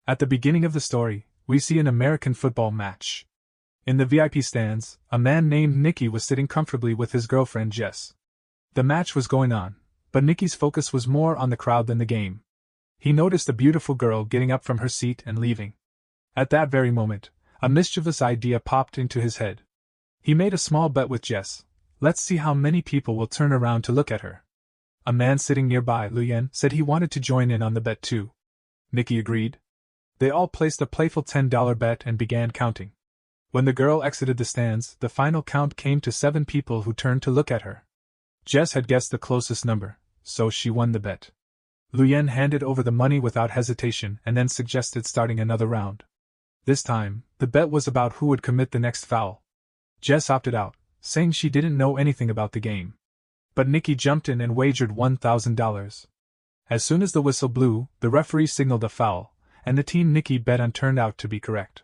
At the beginning of the story, we see an American football match. In the VIP stands, a man named Nicky was sitting comfortably with his girlfriend Jess. The match was going on, but Nicky's focus was more on the crowd than the game. He noticed a beautiful girl getting up from her seat and leaving. At that very moment, a mischievous idea popped into his head. He made a small bet with Jess. Let's see how many people will turn around to look at her. A man sitting nearby, Luyen, said he wanted to join in on the bet too. Nicky agreed. They all placed a playful $10 bet and began counting. When the girl exited the stands, the final count came to 7 people who turned to look at her. Jess had guessed the closest number, so she won the bet. Luyen handed over the money without hesitation and then suggested starting another round. This time, the bet was about who would commit the next foul. Jess opted out, saying she didn't know anything about the game. But Nicky jumped in and wagered $1,000. As soon as the whistle blew, the referee signaled a foul, and the team Nicky bet on turned out to be correct.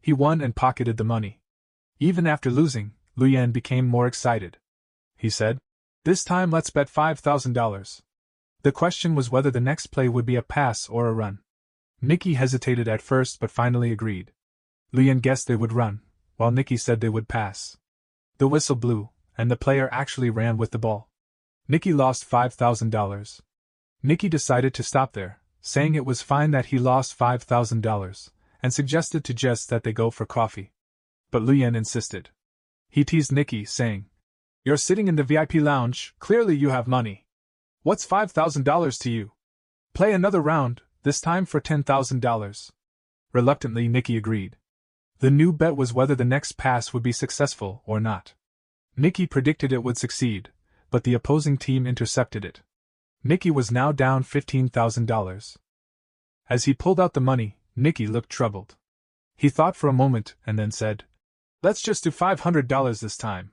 He won and pocketed the money. Even after losing, Luyen became more excited. He said, "This time let's bet $5,000. The question was whether the next play would be a pass or a run. Nicky hesitated at first but finally agreed. Luyen guessed they would run, while Nicky said they would pass. The whistle blew, and the player actually ran with the ball. Nicky lost $5,000. Nicky decided to stop there, saying it was fine that he lost $5,000, and suggested to Jess that they go for coffee. But Luyen insisted. He teased Nicky, saying, "You're sitting in the VIP lounge, clearly you have money. What's $5,000 to you? Play another round, this time for $10,000. Reluctantly, Nicky agreed. The new bet was whether the next pass would be successful or not. Nicky predicted it would succeed, but the opposing team intercepted it. Nicky was now down $15,000. As he pulled out the money, Nicky looked troubled. He thought for a moment and then said, "Let's just do $500 this time."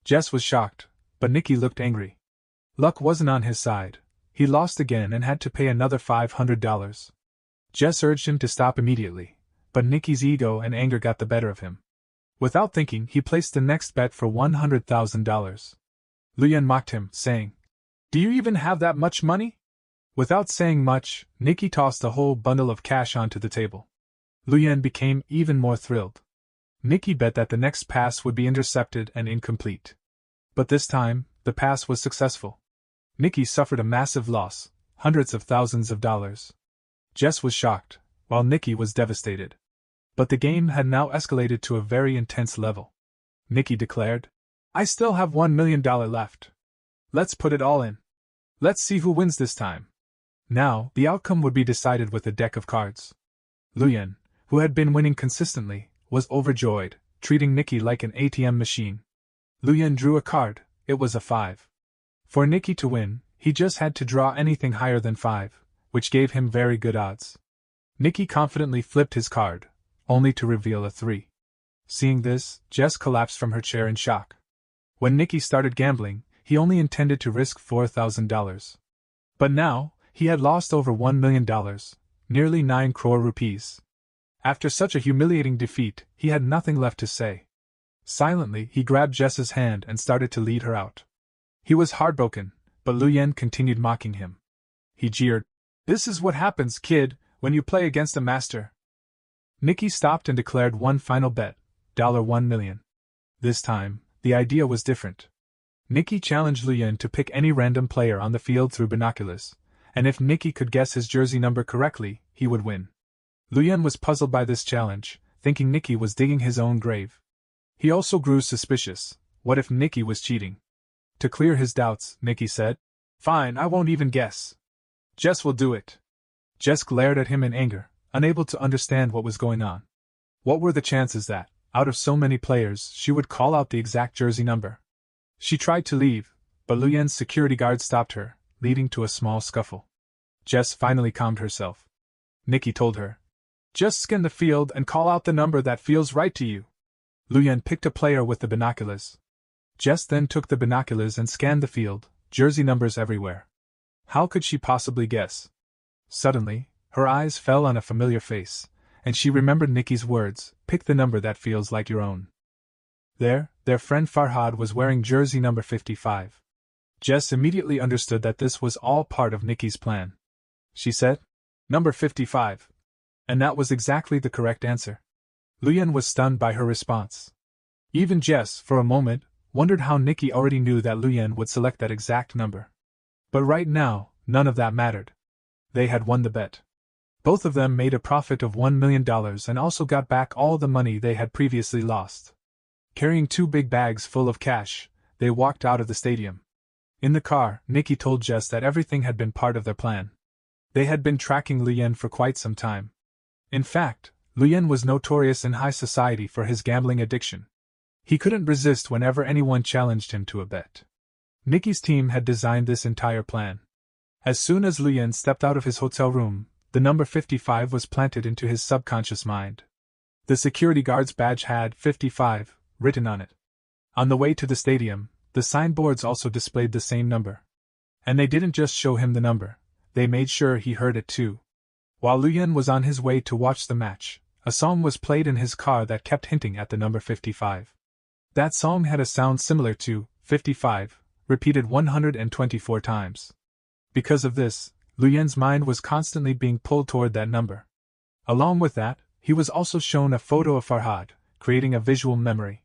Jess was shocked, but Nicky looked angry. Luck wasn't on his side. He lost again and had to pay another $500. Jess urged him to stop immediately, but Nicky's ego and anger got the better of him. Without thinking, he placed the next bet for $100,000. Luyen mocked him, saying, "Do you even have that much money?" Without saying much, Nicky tossed a whole bundle of cash onto the table. Luyen became even more thrilled. Nicky bet that the next pass would be intercepted and incomplete. But this time, the pass was successful. Nicky suffered a massive loss, hundreds of thousands of dollars. Jess was shocked, while Nicky was devastated. But the game had now escalated to a very intense level. Nicky declared, "I still have $1 million left. Let's put it all in. Let's see who wins this time." Now, the outcome would be decided with a deck of cards. Luyen, who had been winning consistently, was overjoyed, treating Nicky like an ATM machine. Luyen drew a card. It was a 5. For Nicky to win, he just had to draw anything higher than 5, which gave him very good odds. Nicky confidently flipped his card, only to reveal a 3. Seeing this, Jess collapsed from her chair in shock. When Nicky started gambling, he only intended to risk $4,000. But now, he had lost over $1 million, nearly 9 crore rupees. After such a humiliating defeat, he had nothing left to say. Silently, he grabbed Jess's hand and started to lead her out. He was heartbroken, but Luyen continued mocking him. He jeered, "This is what happens, kid, when you play against a master." Nicky stopped and declared one final bet, $1 million. This time, the idea was different. Nicky challenged Luyen to pick any random player on the field through binoculars, and if Nicky could guess his jersey number correctly, he would win. Luyen was puzzled by this challenge, thinking Nicky was digging his own grave. He also grew suspicious. What if Nicky was cheating? To clear his doubts, Nicky said, "Fine, I won't even guess. Jess will do it." Jess glared at him in anger, unable to understand what was going on. What were the chances that, out of so many players, she would call out the exact jersey number? She tried to leave, but Luyen's security guard stopped her, leading to a small scuffle. Jess finally calmed herself. Nicky told her, "Just scan the field and call out the number that feels right to you." Luyen picked a player with the binoculars. Jess then took the binoculars and scanned the field, jersey numbers everywhere. How could she possibly guess? Suddenly, her eyes fell on a familiar face, and she remembered Nicky's words, "Pick the number that feels like your own." There, their friend Farhad was wearing jersey number 55. Jess immediately understood that this was all part of Nicky's plan. She said, "Number 55. And that was exactly the correct answer. Luyan was stunned by her response. Even Jess, for a moment, wondered how Nikki already knew that Luyan would select that exact number. But right now, none of that mattered. They had won the bet. Both of them made a profit of $1 million and also got back all the money they had previously lost. Carrying 2 big bags full of cash, they walked out of the stadium. In the car, Nikki told Jess that everything had been part of their plan. They had been tracking Luyan for quite some time. In fact, Luyan was notorious in high society for his gambling addiction. He couldn't resist whenever anyone challenged him to a bet. Nikki's team had designed this entire plan. As soon as Luyan stepped out of his hotel room, the number 55 was planted into his subconscious mind. The security guard's badge had 55 written on it. On the way to the stadium, the signboards also displayed the same number. And they didn't just show him the number, they made sure he heard it too. While Luyan was on his way to watch the match, a song was played in his car that kept hinting at the number 55. That song had a sound similar to 55, repeated 124 times. Because of this, Luyan's mind was constantly being pulled toward that number. Along with that, he was also shown a photo of Farhad, creating a visual memory.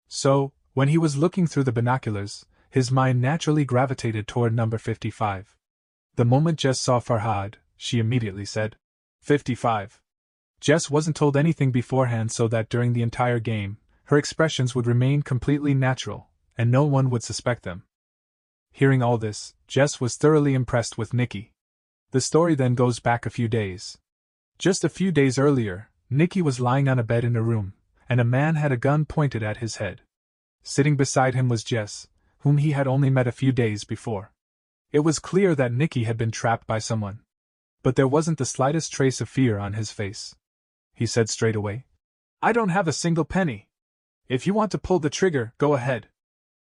So, when he was looking through the binoculars, his mind naturally gravitated toward number 55. The moment Jess saw Farhad, she immediately said, 55. Jess wasn't told anything beforehand so that during the entire game, her expressions would remain completely natural, and no one would suspect them. Hearing all this, Jess was thoroughly impressed with Nikki. The story then goes back a few days. Just a few days earlier, Nikki was lying on a bed in a room, and a man had a gun pointed at his head. Sitting beside him was Jess, whom he had only met a few days before. It was clear that Nikki had been trapped by someone. But there wasn't the slightest trace of fear on his face. He said straight away, "I don't have a single penny. If you want to pull the trigger, go ahead."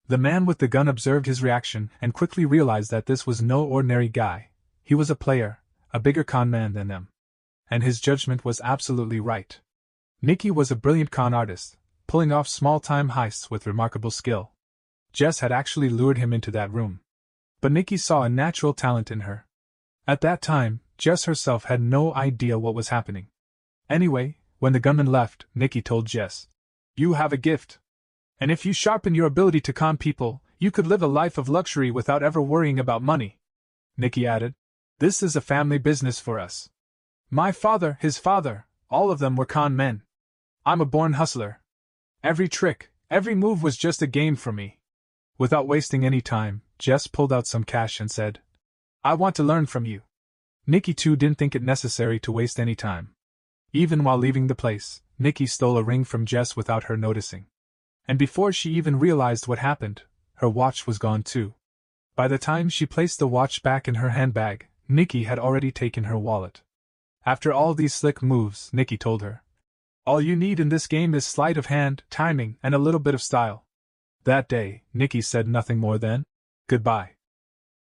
The man with the gun observed his reaction and quickly realized that this was no ordinary guy. He was a player, a bigger con man than them. And his judgment was absolutely right. Nikki was a brilliant con artist, pulling off small-time heists with remarkable skill. Jess had actually lured him into that room. But Nikki saw a natural talent in her. At that time, Jess herself had no idea what was happening. Anyway, when the gunman left, Nikki told Jess, "You have a gift. And if you sharpen your ability to con people, you could live a life of luxury without ever worrying about money." Nikki added, "This is a family business for us. My father, his father, all of them were con men. I'm a born hustler. Every trick, every move was just a game for me." Without wasting any time, Jess pulled out some cash and said, "I want to learn from you." Nikki too didn't think it necessary to waste any time. Even while leaving the place, Nikki stole a ring from Jess without her noticing. And before she even realized what happened, her watch was gone too. By the time she placed the watch back in her handbag, Nikki had already taken her wallet. After all these slick moves, Nikki told her, "All you need in this game is sleight of hand, timing, and a little bit of style." That day, Nikki said nothing more than, "Goodbye."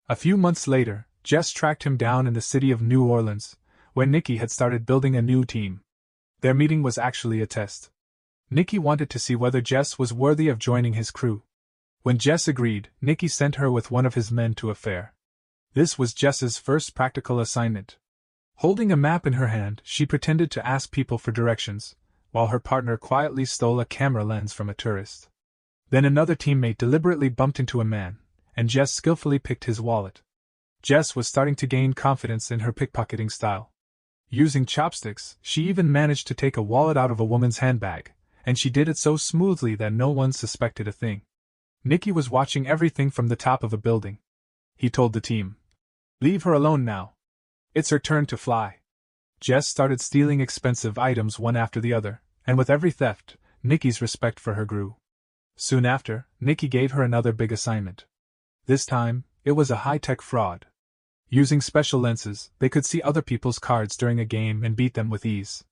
A few months later, Jess tracked him down in the city of New Orleans, where Nikki had started building a new team. Their meeting was actually a test. Nikki wanted to see whether Jess was worthy of joining his crew. When Jess agreed, Nikki sent her with one of his men to a fair. This was Jess's first practical assignment. Holding a map in her hand, she pretended to ask people for directions, while her partner quietly stole a camera lens from a tourist. Then another teammate deliberately bumped into a man, and Jess skillfully picked his wallet. Jess was starting to gain confidence in her pickpocketing style. Using chopsticks, she even managed to take a wallet out of a woman's handbag, and she did it so smoothly that no one suspected a thing. Nikki was watching everything from the top of a building. He told the team, "Leave her alone now. It's her turn to fly." Jess started stealing expensive items one after the other, and with every theft, Nikki's respect for her grew. Soon after, Nikki gave her another big assignment. This time, it was a high-tech fraud. Using special lenses, they could see other people's cards during a game and beat them with ease.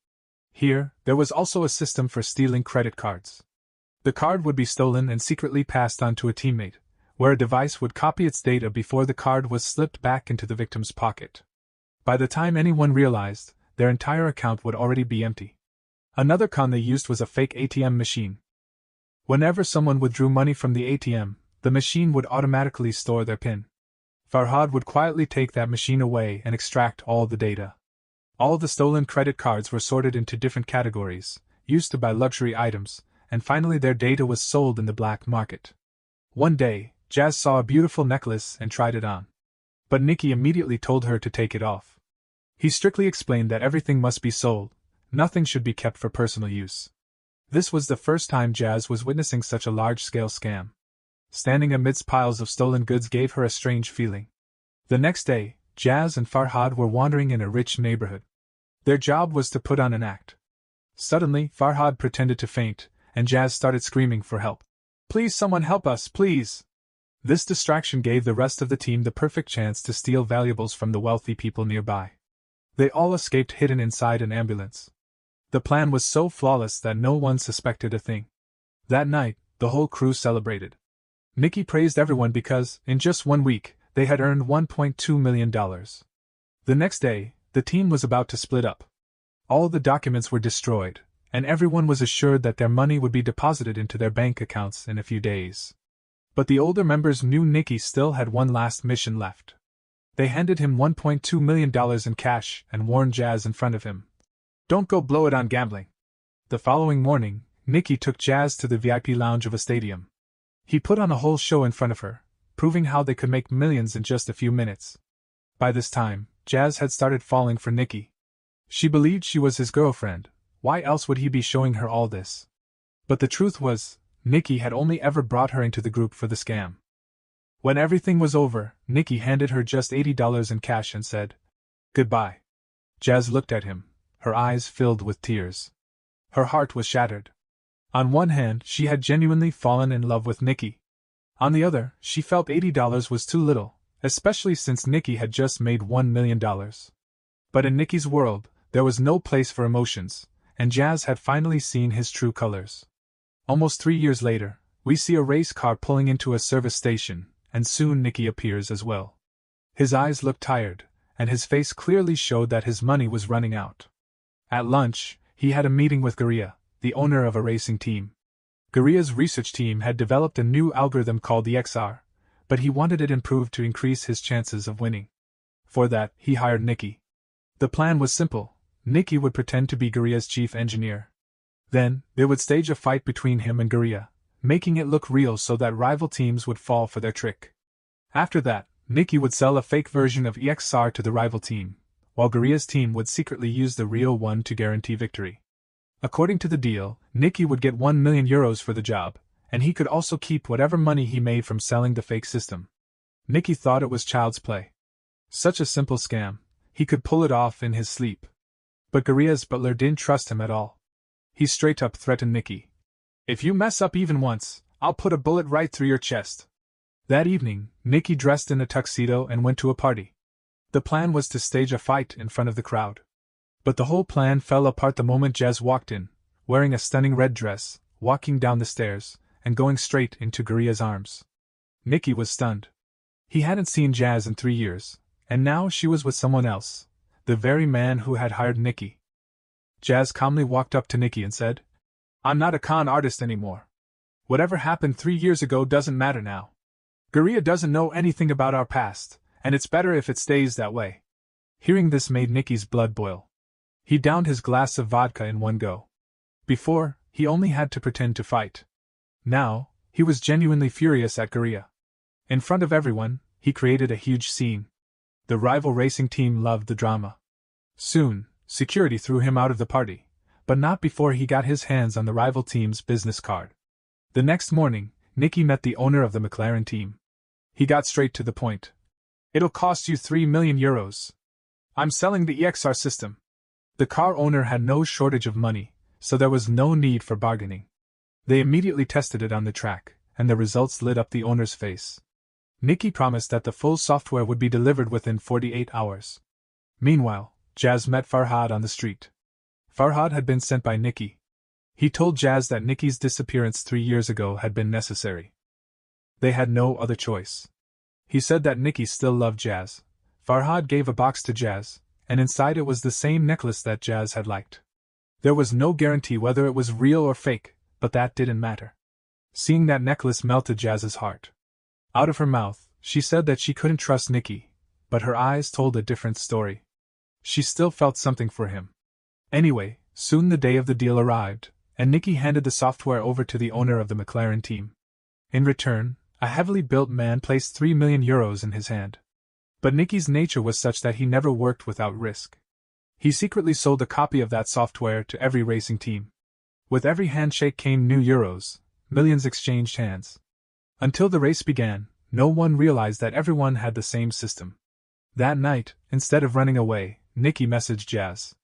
Here, there was also a system for stealing credit cards. The card would be stolen and secretly passed on to a teammate, where a device would copy its data before the card was slipped back into the victim's pocket. By the time anyone realized, their entire account would already be empty. Another con they used was a fake ATM machine. Whenever someone withdrew money from the ATM, the machine would automatically store their PIN. Farhad would quietly take that machine away and extract all the data. All the stolen credit cards were sorted into different categories, used to buy luxury items, and finally their data was sold in the black market. One day, Jazz saw a beautiful necklace and tried it on. But Nikki immediately told her to take it off. He strictly explained that everything must be sold, nothing should be kept for personal use. This was the first time Jazz was witnessing such a large-scale scam. Standing amidst piles of stolen goods gave her a strange feeling. The next day, Jazz and Farhad were wandering in a rich neighborhood. Their job was to put on an act. Suddenly, Farhad pretended to faint, and Jazz started screaming for help. "Please, someone help us, please!" This distraction gave the rest of the team the perfect chance to steal valuables from the wealthy people nearby. They all escaped hidden inside an ambulance. The plan was so flawless that no one suspected a thing. That night, the whole crew celebrated. Nikki praised everyone because, in just 1 week, they had earned $1.2 million. The next day, the team was about to split up. All the documents were destroyed, and everyone was assured that their money would be deposited into their bank accounts in a few days. But the older members knew Nikki still had one last mission left. They handed him $1.2 million in cash and warned Jazz in front of him. "Don't go blow it on gambling." The following morning, Nikki took Jazz to the VIP lounge of a stadium. He put on a whole show in front of her, proving how they could make millions in just a few minutes. By this time, Jazz had started falling for Nikki. She believed she was his girlfriend, why else would he be showing her all this? But the truth was, Nikki had only ever brought her into the group for the scam. When everything was over, Nikki handed her just $80 in cash and said, "Goodbye." Jazz looked at him, her eyes filled with tears. Her heart was shattered. On one hand, she had genuinely fallen in love with Nikki. On the other, she felt $80 was too little, especially since Nikki had just made $1 million. But in Nikki's world, there was no place for emotions, and Jazz had finally seen his true colors. Almost 3 years later, we see a race car pulling into a service station, and soon Nikki appears as well. His eyes looked tired, and his face clearly showed that his money was running out. At lunch, he had a meeting with Guriya, the owner of a racing team. Guriya's research team had developed a new algorithm called the XR, but he wanted it improved to increase his chances of winning. For that, he hired Nikki. The plan was simple. Nikki would pretend to be Guriya's chief engineer. Then, they would stage a fight between him and Guriya, making it look real so that rival teams would fall for their trick. After that, Nikki would sell a fake version of EXR to the rival team, while Guriya's team would secretly use the real one to guarantee victory. According to the deal, Nikki would get €1 million for the job, and he could also keep whatever money he made from selling the fake system. Nikki thought it was child's play. Such a simple scam, he could pull it off in his sleep. But Guriya's butler didn't trust him at all. He straight up threatened Nikki. "If you mess up even once, I'll put a bullet right through your chest." That evening, Nikki dressed in a tuxedo and went to a party. The plan was to stage a fight in front of the crowd. But the whole plan fell apart the moment Jazz walked in, wearing a stunning red dress, walking down the stairs, and going straight into Guriya's arms. Nikki was stunned. He hadn't seen Jazz in 3 years, and now she was with someone else, the very man who had hired Nikki. Jazz calmly walked up to Nikki and said, "I'm not a con artist anymore. Whatever happened 3 years ago doesn't matter now. Guriya doesn't know anything about our past, and it's better if it stays that way." Hearing this made Nikki's blood boil. He downed his glass of vodka in one go. Before, he only had to pretend to fight. Now, he was genuinely furious at Guriya. In front of everyone, he created a huge scene. The rival racing team loved the drama. Soon, security threw him out of the party, but not before he got his hands on the rival team's business card. The next morning, Nikki met the owner of the McLaren team. He got straight to the point. "It'll cost you €3 million. I'm selling the EXR system." The car owner had no shortage of money, so there was no need for bargaining. They immediately tested it on the track, and the results lit up the owner's face. Nikki promised that the full software would be delivered within 48 hours. Meanwhile, Jazz met Farhad on the street. Farhad had been sent by Nikki. He told Jazz that Nikki's disappearance 3 years ago had been necessary. They had no other choice. He said that Nikki still loved Jazz. Farhad gave a box to Jazz, and inside it was the same necklace that Jazz had liked. There was no guarantee whether it was real or fake, but that didn't matter. Seeing that necklace melted Jazz's heart. Out of her mouth, she said that she couldn't trust Nikki, but her eyes told a different story. She still felt something for him. Anyway, soon the day of the deal arrived, and Nicky handed the software over to the owner of the McLaren team. In return, a heavily built man placed €3 million in his hand. But Nicky's nature was such that he never worked without risk. He secretly sold a copy of that software to every racing team. With every handshake came new euros, millions exchanged hands. Until the race began, no one realized that everyone had the same system. That night, instead of running away, Nicky messaged Jazz.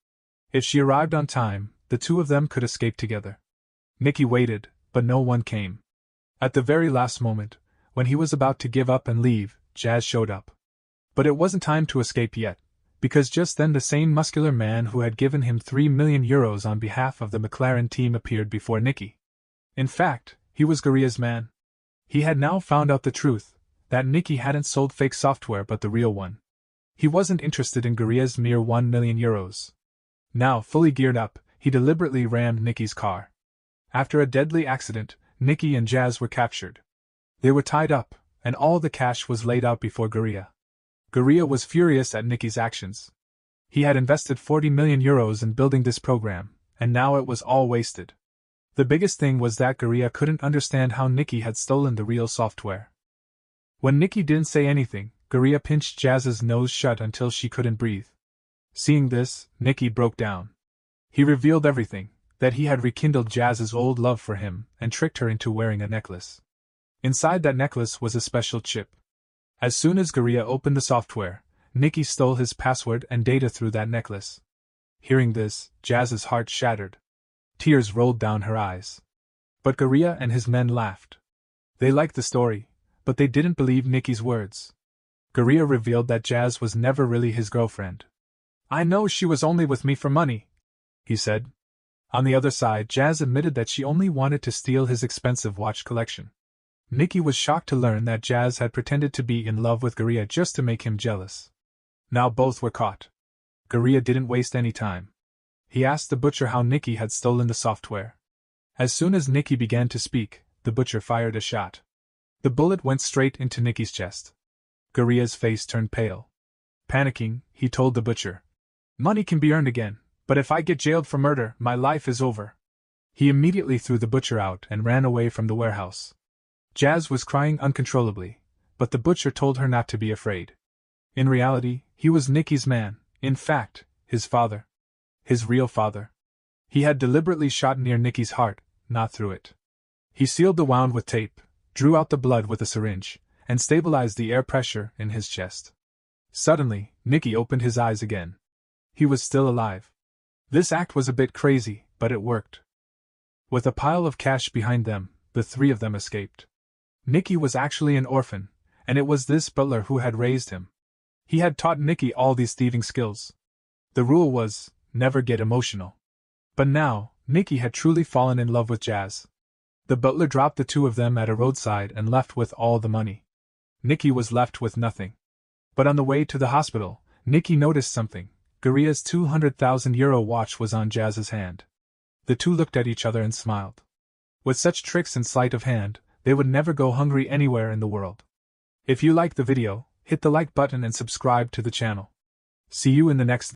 If she arrived on time, the two of them could escape together. Nicky waited, but no one came. At the very last moment, when he was about to give up and leave, Jazz showed up. But it wasn't time to escape yet, because just then the same muscular man who had given him €3 million on behalf of the McLaren team appeared before Nicky. In fact, he was Guria's man. He had now found out the truth, that Nicky hadn't sold fake software but the real one. He wasn't interested in Guria's mere €1 million. Now, fully geared up, he deliberately rammed Nicky's car. After a deadly accident, Nicky and Jazz were captured. They were tied up, and all the cash was laid out before Guria. Guria was furious at Nicky's actions. He had invested €40 million in building this program, and now it was all wasted. The biggest thing was that Guria couldn't understand how Nicky had stolen the real software. When Nicky didn't say anything, Guria pinched Jazz's nose shut until she couldn't breathe. Seeing this, Nicky broke down. He revealed everything, that he had rekindled Jazz's old love for him and tricked her into wearing a necklace. Inside that necklace was a special chip. As soon as Guria opened the software, Nicky stole his password and data through that necklace. Hearing this, Jazz's heart shattered. Tears rolled down her eyes. But Guria and his men laughed. They liked the story, but they didn't believe Nicky's words. Guria revealed that Jazz was never really his girlfriend. "I know she was only with me for money," he said. On the other side, Jazz admitted that she only wanted to steal his expensive watch collection. Nicky was shocked to learn that Jazz had pretended to be in love with Guria just to make him jealous. Now both were caught. Guria didn't waste any time. He asked the butcher how Nicky had stolen the software. As soon as Nicky began to speak, the butcher fired a shot. The bullet went straight into Nicky's chest. Guria's face turned pale. Panicking, he told the butcher, "Money can be earned again, but if I get jailed for murder, my life is over." He immediately threw the butcher out and ran away from the warehouse. Jazz was crying uncontrollably, but the butcher told her not to be afraid. In reality, he was Nicky's man, in fact, his father. His real father. He had deliberately shot near Nicky's heart, not through it. He sealed the wound with tape, drew out the blood with a syringe, and stabilized the air pressure in his chest. Suddenly, Nicky opened his eyes again. He was still alive. This act was a bit crazy, but it worked. With a pile of cash behind them, the three of them escaped. Nicky was actually an orphan, and it was this butler who had raised him. He had taught Nicky all these thieving skills. The rule was, never get emotional. But now, Nicky had truly fallen in love with Jazz. The butler dropped the two of them at a roadside and left with all the money. Nicky was left with nothing. But on the way to the hospital, Nicky noticed something. Guria's €200,000 watch was on Jazz's hand. The two looked at each other and smiled. With such tricks and sleight of hand, they would never go hungry anywhere in the world. If you liked the video, hit the like button and subscribe to the channel. See you in the next